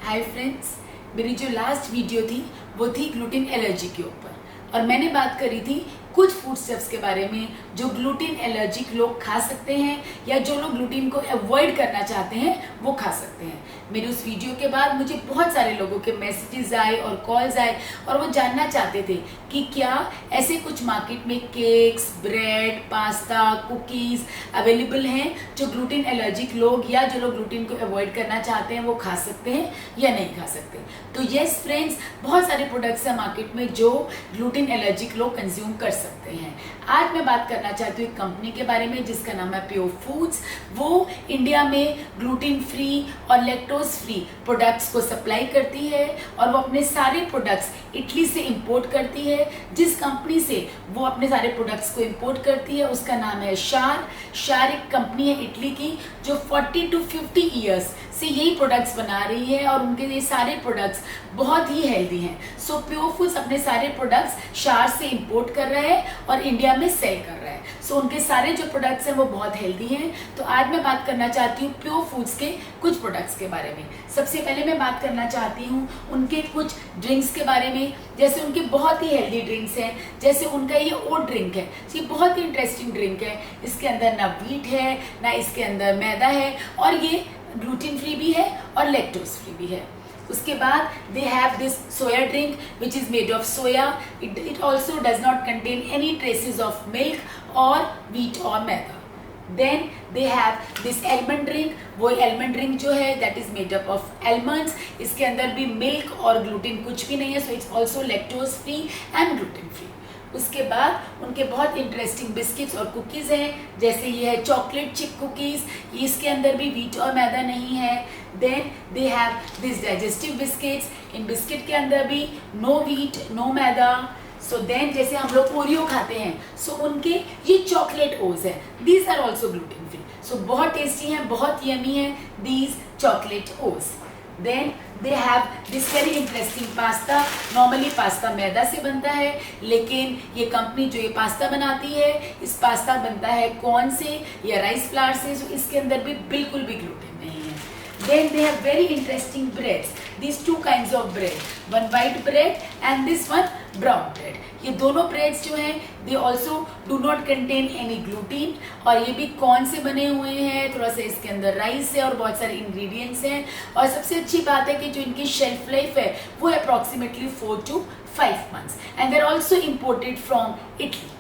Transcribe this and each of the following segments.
Hi friends, मेरी जो last video थी वो थी ग्लूटेन एलर्जी के ऊपर और मैंने बात करी थी कुछ फूड स्टेप्स के बारे में जो ग्लूटेन एलर्जिक लोग खा सकते हैं या जो लोग ग्लूटेन को अवॉइड करना चाहते हैं वो खा सकते हैं। मेरी उस वीडियो के बाद मुझे बहुत सारे लोगों के मैसेजेस आए और कॉल्स आए और वो जानना चाहते थे कि क्या ऐसे कुछ मार्केट में cakes, bread, pasta, cookies available हैं जो ग्लूटेन एलर्जिक लोग या जो लोग ग्लूटेन को अवॉइड करना चाहते हैं वो खा सकते हैं या नहीं खा सकते। तो यस फ्रेंड्स, बहुत सारे प्रोडक्ट्स हैं मार्केट में जो ग्लूटेन एलर्जिक लोग कंज्यूम कर सकते हैं। आज मैं बात करना चाहती हूँ एक कंपनी के बारे में जिसका नाम है प्योर फूड्स। वो इंडिया में ग्लूटेन फ्री और लैक्टोज फ्री प्रोडक्ट्स को सप्लाई करती है और वो अपने सारे प्रोडक्ट्स इटली से इंपोर्ट करती है। जिस कंपनी से वो अपने सारे प्रोडक्ट्स को इंपोर्ट करती है उसका नाम है शार एक कंपनी है इटली की जो 40 to 50 ईयर्स से यही प्रोडक्ट्स बना रही है और उनके ये सारे प्रोडक्ट्स बहुत ही हेल्दी हैं। सो प्योर फूड्स अपने सारे प्रोडक्ट्स शार से इंपोर्ट कर रहा है और इंडिया में सेल कर रहा है। सो उनके सारे जो प्रोडक्ट्स हैं वो बहुत हेल्दी हैं। तो आज मैं बात करना चाहती हूँ प्योर फूड्स के कुछ प्रोडक्ट्स के बारे में। सबसे पहले मैं बात करना चाहती हूँ उनके कुछ ड्रिंक्स के बारे में। जैसे उनके बहुत ही हेल्दी ड्रिंक्स हैं, जैसे उनका ये ओट ड्रिंक है। ये बहुत ही इंटरेस्टिंग ड्रिंक है। इसके अंदर ना वीट है ना इसके अंदर मैदा है और ये ग्लूटेन फ्री भी है और लैक्टोज फ्री भी है। उसके बाद they have this soya drink which is made of soya. It also does not contain any traces of milk और वीट और मैदा। Then they have this almond drink. वो एलमंड ड्रिंक जो है that is made up of almonds. इसके अंदर भी milk और ग्लूटेन कुछ भी नहीं है। So it's also lactose free and gluten free. उसके बाद उनके बहुत इंटरेस्टिंग बिस्किट्स और कुकीज़ हैं, जैसे ये है चॉकलेट चिप कुकीज़। इसके अंदर भी वीट और मैदा नहीं है। Then they have this digestive biscuits. इन बिस्किट के अंदर भी no wheat no maida. So then जैसे हम लोग ओरियो खाते हैं, सो उनके ये चॉकलेट ओज है। These are also gluten free. So बहुत टेस्टी हैं, बहुत यमी है these chocolate O's. Then they have this very interesting pasta. Normally pasta मैदा से बनता है, लेकिन ये कंपनी जो ये पास्ता बनाती है इस पास्ता बनता है कॉर्न से या राइस फ्लावर से। सो इसके अंदर भी बिल्कुल भी ग्लूटेन नहीं है। Then they have very interesting breads. These two kinds of bread, one white bread and this one brown bread. ये दोनों ब्रेड्स जो हैं they also do not contain any gluten और ये भी कॉर्न से बने हुए हैं। थोड़ा सा इसके अंदर राइस है और बहुत सारे इंग्रेडिएंट्स हैं। और सबसे अच्छी बात है कि जो इनकी शेल्फ लाइफ है वो approximately 4 to 5 months and they are also imported from Italy।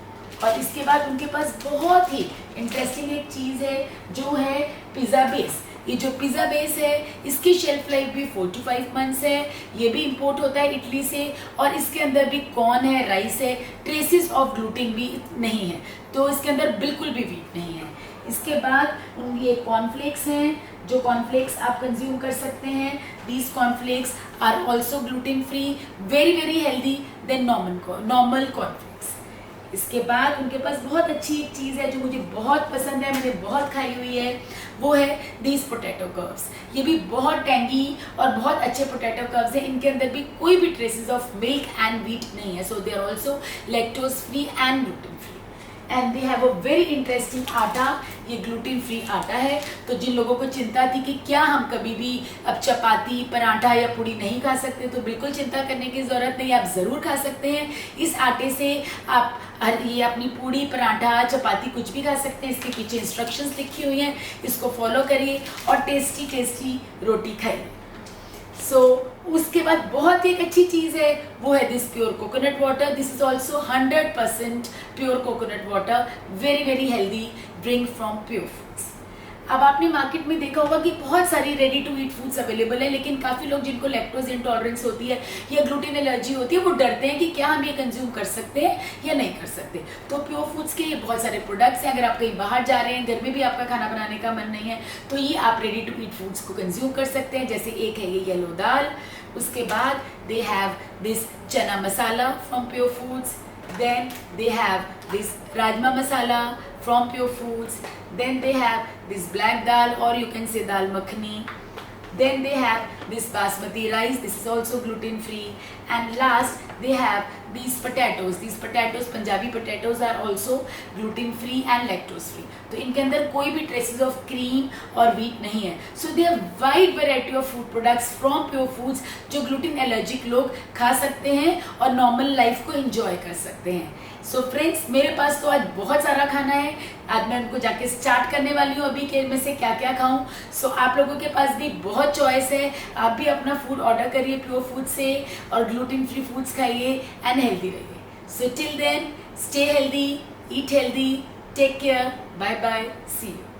और इसके बाद उनके पास बहुत ही इंटरेस्टिंग एक चीज़ है जो है पिज़्ज़ा बेस। ये जो पिज़्ज़ा बेस है इसकी शेल्फ लाइफ भी 4 to 5 months है। ये भी इंपोर्ट होता है इटली से और इसके अंदर भी कॉर्न है, राइस है, ट्रेसेस ऑफ ग्लूटेन भी नहीं है। तो इसके अंदर बिल्कुल भी वीट नहीं है। इसके बाद ये कॉर्नफ्लेक्स हैं जो कॉर्नफ्लेक्स आप कंज्यूम कर सकते हैं। These cornflakes are also gluten free, very very healthy then normal cornflakes. इसके बाद उनके पास बहुत अच्छी एक चीज़ है जो मुझे बहुत पसंद है, मैंने बहुत खाई हुई है, वो है दीज पोटैटो कर्व्स। ये भी बहुत टैंगी और बहुत अच्छे पोटैटो कर्व्स हैं। इनके अंदर भी कोई भी traces of milk and wheat नहीं है। So they are also lactose free and gluten free and they have a very interesting आटा। ये ग्लूटेन फ्री आटा है। तो जिन लोगों को चिंता थी कि क्या हम कभी भी अब चपाती, पराठा या पूड़ी नहीं खा सकते, तो बिल्कुल चिंता करने की ज़रूरत नहीं, आप ज़रूर खा सकते हैं। इस आटे से आप ये अपनी पूड़ी, पराठा, चपाती कुछ भी खा सकते हैं। इसके पीछे इंस्ट्रक्शंस लिखी हुई हैं, इसको फॉलो करिए और टेस्टी टेस्टी रोटी खाइए। सो उसके बाद बहुत ही एक अच्छी चीज़ है वो है this pure coconut water. This is also 100% pure coconut water, very very healthy drink from pure foods. अब आपने मार्केट में देखा होगा कि बहुत सारी ready to eat foods available है, लेकिन काफ़ी लोग जिनको लैक्टोज इंटॉलरेंस होती है या ग्लूटेन एलर्जी होती है वो डरते हैं कि क्या हम ये कंज्यूम कर सकते हैं या नहीं कर सकते। तो प्योर फूड्स के ये बहुत सारे प्रोडक्ट्स हैं। अगर आप कहीं बाहर जा रहे हैं, घर में भी आपका खाना बनाने का मन नहीं है, तो ये आप रेडी टू ईट फूड्स को कंज्यूम कर सकते हैं। जैसे एक है ये येलो दाल। उसके बाद they have this chana masala from pure foods. Then they have this rajma masala from Pure Foods. Then they have this black dal or you can say dal makhani. Then they have this basmati rice. This is also gluten free. And last they have these potatoes. These potatoes, Punjabi potatoes, are also gluten free and lactose free. तो इनके अंदर कोई भी traces of cream और wheat नहीं है. So there are wide variety of food products from Pure Foods जो gluten allergic लोग खा सकते हैं और normal life को enjoy कर सकते हैं. सो फ्रेंड्स, मेरे पास तो आज बहुत सारा खाना है. आज मैं उनको जाके स्टार्ट करने वाली हूँ अभी कि इनमें से क्या क्या खाऊं. सो आप लोगों के पास भी बहुत चॉइस है. आप भी अपना फूड ऑर्डर करिए प्योर फूड से और ग्लूटेन फ्री फूड्स खाइए एंड हेल्दी रहिए. So till then, stay healthy, eat healthy, take care, bye bye, see you.